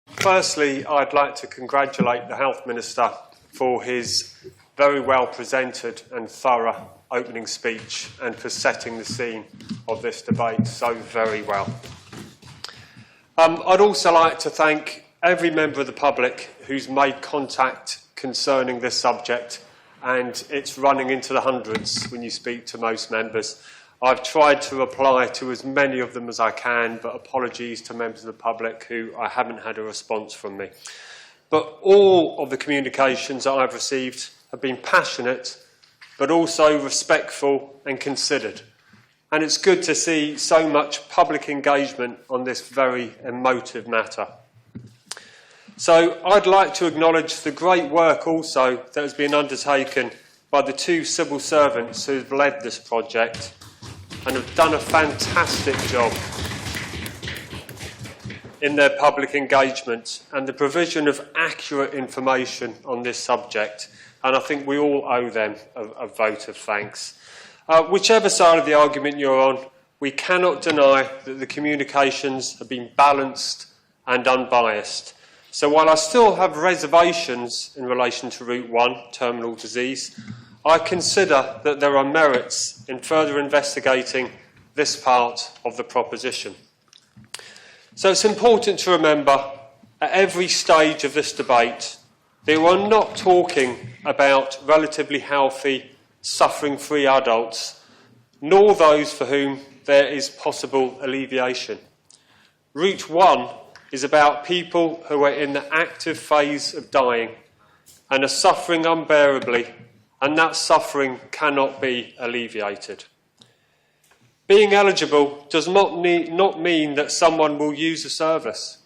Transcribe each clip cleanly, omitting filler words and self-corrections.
Firstly, I'd like to congratulate the Health Minister for his very well presented and thorough opening speech and for setting the scene of this debate so very well. I'd also like to thank every member of the public who's made contact concerning this subject, and it's running into the hundreds when you speak to most members. I've tried to reply to as many of them as I can, but apologies to members of the public who I haven't had a response from me. But all of the communications that I've received have been passionate, but also respectful and considered. And it's good to see so much public engagement on this very emotive matter. So I'd like to acknowledge the great work also that has been undertaken by the two civil servants who have led this project and have done a fantastic job in their public engagement and the provision of accurate information on this subject. And I think we all owe them a vote of thanks. Whichever side of the argument you're on, we cannot deny that the communications have been balanced and unbiased. So while I still have reservations in relation to Route 1, terminal disease, I consider that there are merits in further investigating this part of the proposition. So it's important to remember at every stage of this debate that we're not talking about relatively healthy, suffering-free adults, nor those for whom there is possible alleviation. Route 1 is about people who are in the active phase of dying and are suffering unbearably, and that suffering cannot be alleviated. Being eligible does not mean that someone will use a service.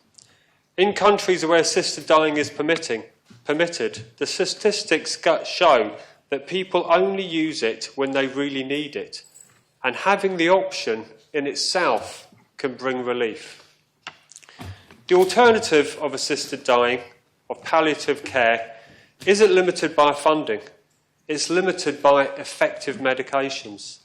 In countries where assisted dying is permitted, the statistics show that people only use it when they really need it, and having the option in itself can bring relief. The alternative of assisted dying, of palliative care, isn't limited by funding. It's limited by effective medications.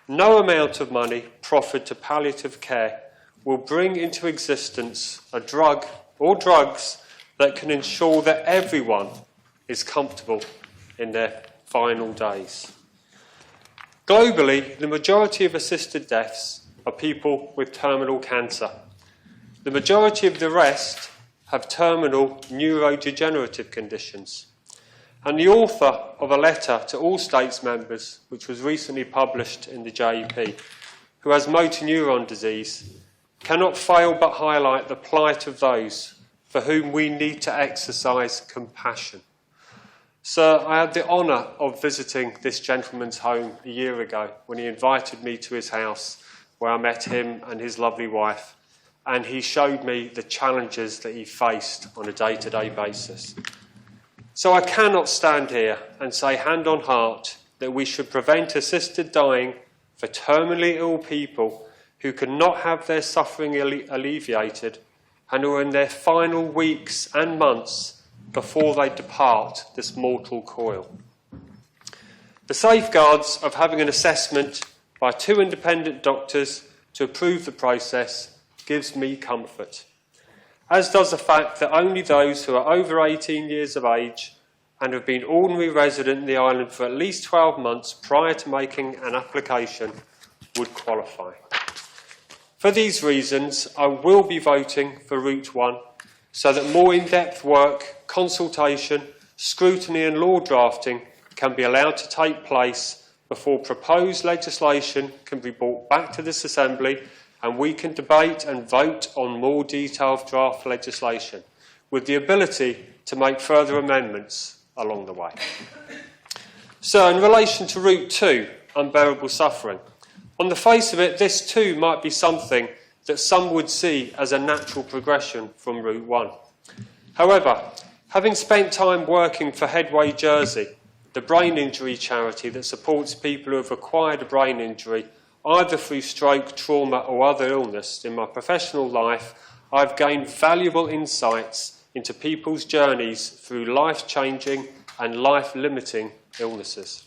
No amount of money proffered to palliative care will bring into existence a drug or drugs that can ensure that everyone is comfortable in their final days. Globally, the majority of assisted deaths are people with terminal cancer. The majority of the rest have terminal neurodegenerative conditions. And the author of a letter to all states members, which was recently published in the JEP, who has motor neuron disease, cannot fail but highlight the plight of those for whom we need to exercise compassion. Sir, I had the honour of visiting this gentleman's home a year ago when he invited me to his house, where I met him and his lovely wife, and he showed me the challenges that he faced on a day-to-day basis. So I cannot stand here and say hand on heart that we should prevent assisted dying for terminally ill people who cannot have their suffering alleviated and who are in their final weeks and months before they depart this mortal coil. The safeguards of having an assessment by two independent doctors to approve the process gives me comfort, as does the fact that only those who are over 18 years of age and have been ordinary resident in the island for at least 12 months prior to making an application would qualify. For these reasons, I will be voting for Route 1 so that more in-depth work, consultation, scrutiny and law drafting can be allowed to take place before proposed legislation can be brought back to this Assembly and we can debate and vote on more detailed draft legislation with the ability to make further amendments along the way. So in relation to Route 2, unbearable suffering, on the face of it, this too might be something that some would see as a natural progression from Route 1. However, having spent time working for Headway Jersey, the brain injury charity that supports people who have acquired a brain injury either through stroke, trauma or other illness in my professional life, I've gained valuable insights into people's journeys through life-changing and life-limiting illnesses.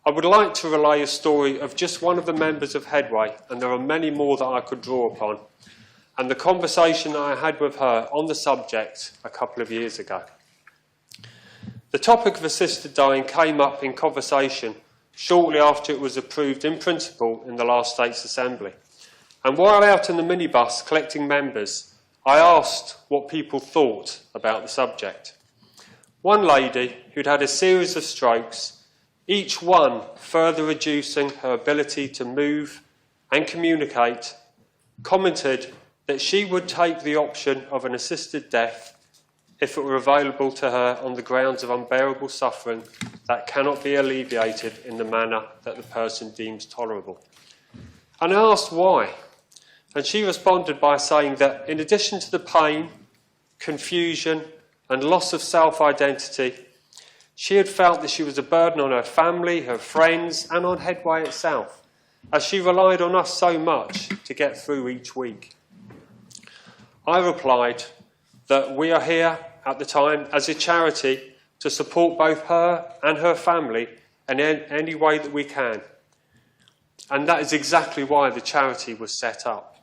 I would like to relay a story of just one of the members of Headway, and there are many more that I could draw upon. and the conversation that I had with her on the subject a couple of years ago. The topic of assisted dying came up in conversation shortly after it was approved in principle in the last States Assembly. And while out in the minibus collecting members, I asked what people thought about the subject. One lady who'd had a series of strokes, each one further reducing her ability to move and communicate, commented that she would take the option of an assisted death if it were available to her on the grounds of unbearable suffering that cannot be alleviated in the manner that the person deems tolerable. And I asked why, and she responded by saying that in addition to the pain, confusion and loss of self-identity, she had felt that she was a burden on her family, her friends and on Headway itself, as she relied on us so much to get through each week. I replied that we are here at the time as a charity to support both her and her family in any way that we can. And that is exactly why the charity was set up.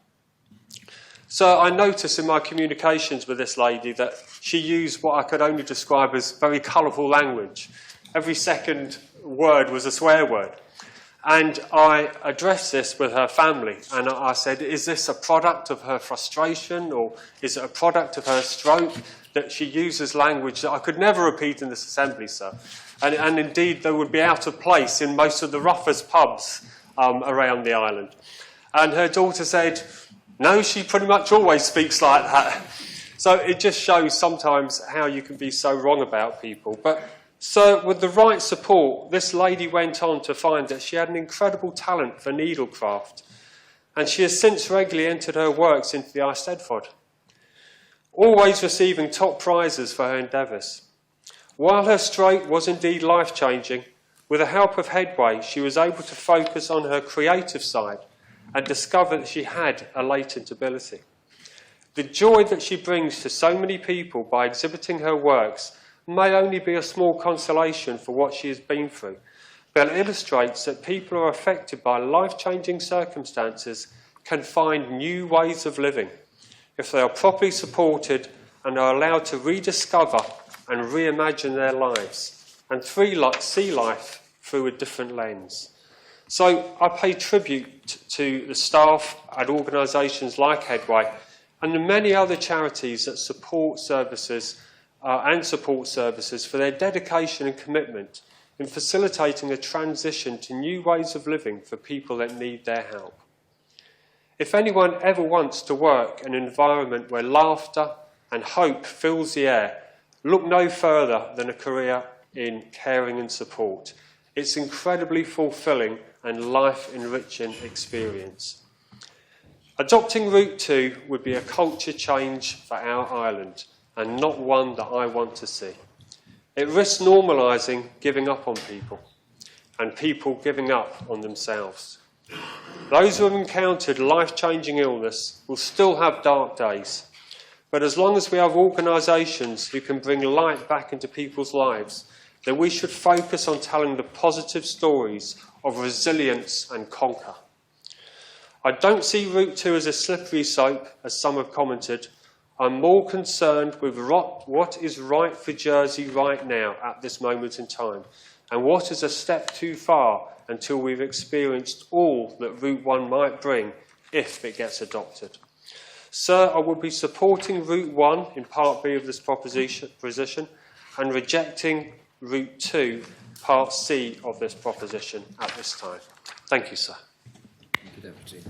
So I noticed in my communications with this lady that she used what I could only describe as very colourful language. Every second word was a swear word. And I addressed this with her family, and I said, is this a product of her frustration, or is it a product of her stroke, that she uses language that I could never repeat in this assembly, sir? And indeed, they would be out of place in most of the roughest pubs around the island. And her daughter said, no, she pretty much always speaks like that. So it just shows sometimes how you can be so wrong about people. But so with the right support, this lady went on to find that she had an incredible talent for needlecraft, and she has since regularly entered her works into the Eisteddfod, always receiving top prizes for her endeavours. While her stroke was indeed life-changing, with the help of Headway, she was able to focus on her creative side and discover that she had a latent ability. The joy that she brings to so many people by exhibiting her works may only be a small consolation for what she has been through, but it illustrates that people who are affected by life-changing circumstances can find new ways of living if they are properly supported and are allowed to rediscover and reimagine their lives and see life through a different lens. So I pay tribute to the staff at organisations like Headway and the many other charities that support services for their dedication and commitment in facilitating a transition to new ways of living for people that need their help. If anyone ever wants to work in an environment where laughter and hope fills the air, look no further than a career in caring and support. It's incredibly fulfilling and life-enriching experience. Adopting Route 2 would be a culture change for our island, and not one that I want to see. It risks normalising giving up on people, and people giving up on themselves. Those who have encountered life-changing illness will still have dark days, but as long as we have organisations who can bring light back into people's lives, then we should focus on telling the positive stories of resilience and conquer. I don't see Route 2 as a slippery slope, as some have commented. I'm more concerned with what is right for Jersey right now at this moment in time, and what is a step too far until we've experienced all that Route 1 might bring if it gets adopted. Sir, I will be supporting Route 1 in Part B of this proposition and rejecting Route 2, Part C of this proposition at this time. Thank you, sir. Thank you, Deputy.